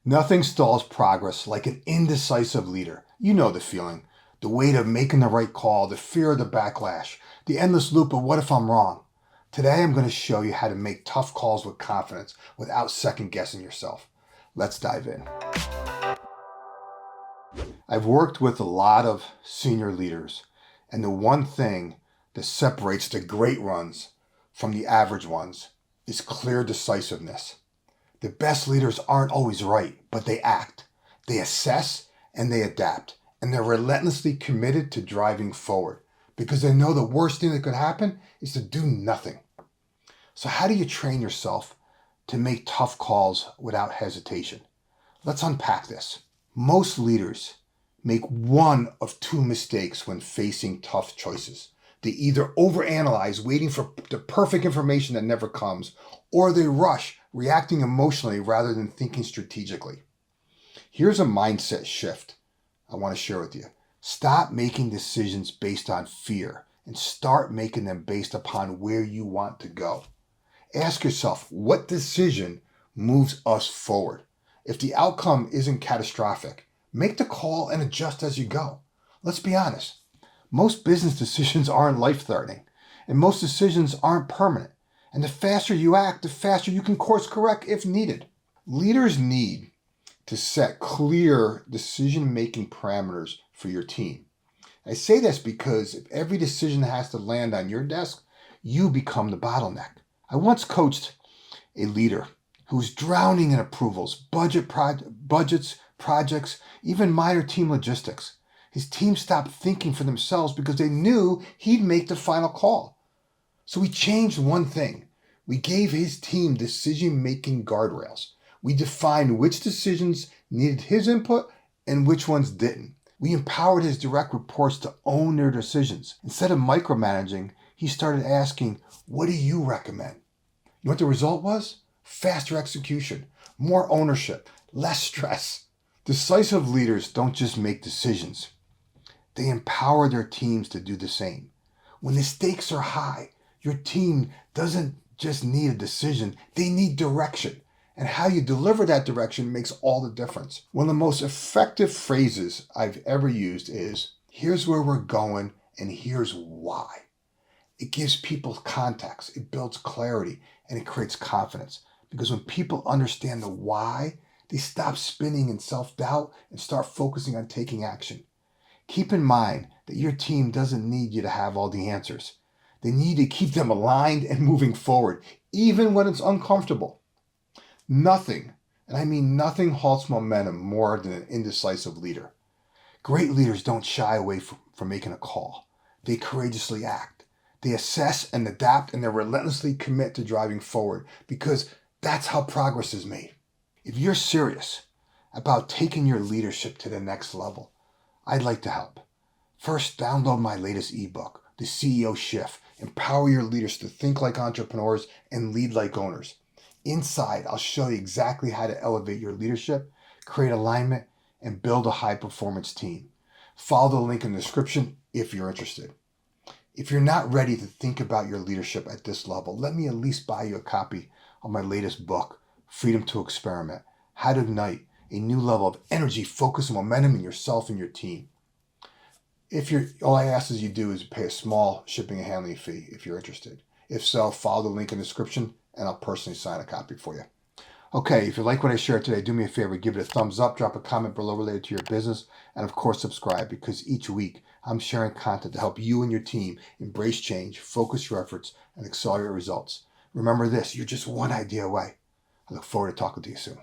Nothing stalls progress like an indecisive leader. You know the feeling. The weight of making the right call, the fear of the backlash, the endless loop of what if I'm wrong. Today I'm going to show you how to make tough calls with confidence without second guessing yourself. Let's dive in. I've worked with a lot of senior leaders, and the one thing that separates the great ones from the average ones is clear decisiveness. The best leaders aren't always right, but they act. They assess and they adapt. And they're relentlessly committed to driving forward because they know the worst thing that could happen is to do nothing. So how do you train yourself to make tough calls without hesitation? Let's unpack this. Most leaders make one of two mistakes when facing tough choices. They either overanalyze, waiting for the perfect information that never comes, or they rush, reacting emotionally rather than thinking strategically. Here's a mindset shift I want to share with you. Stop making decisions based on fear and start making them based upon where you want to go. Ask yourself, what decision moves us forward? If the outcome isn't catastrophic, make the call and adjust as you go. Let's be honest. Most business decisions aren't life-threatening, and most decisions aren't permanent. And the faster you act, the faster you can course correct if needed. Leaders need to set clear decision-making parameters for your team. I say this because if every decision has to land on your desk, you become the bottleneck. I once coached a leader who was drowning in approvals, budgets, projects, even minor team logistics. His team stopped thinking for themselves because they knew he'd make the final call. So we changed one thing. We gave his team decision-making guardrails. We defined which decisions needed his input and which ones didn't. We empowered his direct reports to own their decisions. Instead of micromanaging, he started asking, "What do you recommend?" You know what the result was? Faster execution, more ownership, less stress. Decisive leaders don't just make decisions. They empower their teams to do the same. When the stakes are high, your team doesn't just need a decision, they need direction. And how you deliver that direction makes all the difference. One of the most effective phrases I've ever used is, "Here's where we're going and here's why." It gives people context, it builds clarity, and it creates confidence. Because when people understand the why, they stop spinning in self-doubt and start focusing on taking action. Keep in mind that your team doesn't need you to have all the answers. They need to keep them aligned and moving forward, even when it's uncomfortable. Nothing, and I mean nothing, halts momentum more than an indecisive leader. Great leaders don't shy away from making a call. They courageously act. They assess and adapt, and they relentlessly commit to driving forward because that's how progress is made. If you're serious about taking your leadership to the next level, I'd like to help. First, download my latest ebook, The CEO Shift. Empower your leaders to think like entrepreneurs and lead like owners. Inside, I'll show you exactly how to elevate your leadership, create alignment, and build a high-performance team. Follow the link in the description if you're interested. If you're not ready to think about your leadership at this level, let me at least buy you a copy of my latest book, Freedom to Experiment: How to Ignite a New Level of Energy, Focus, and Momentum in Yourself and Your Team. All I ask is you do is pay a small shipping and handling fee if you're interested. If so, follow the link in the description and I'll personally sign a copy for you. Okay, if you like what I shared today, do me a favor, give it a thumbs up, drop a comment below related to your business, and of course subscribe, because each week I'm sharing content to help you and your team embrace change, focus your efforts, and accelerate results. Remember this, you're just one idea away. I look forward to talking to you soon.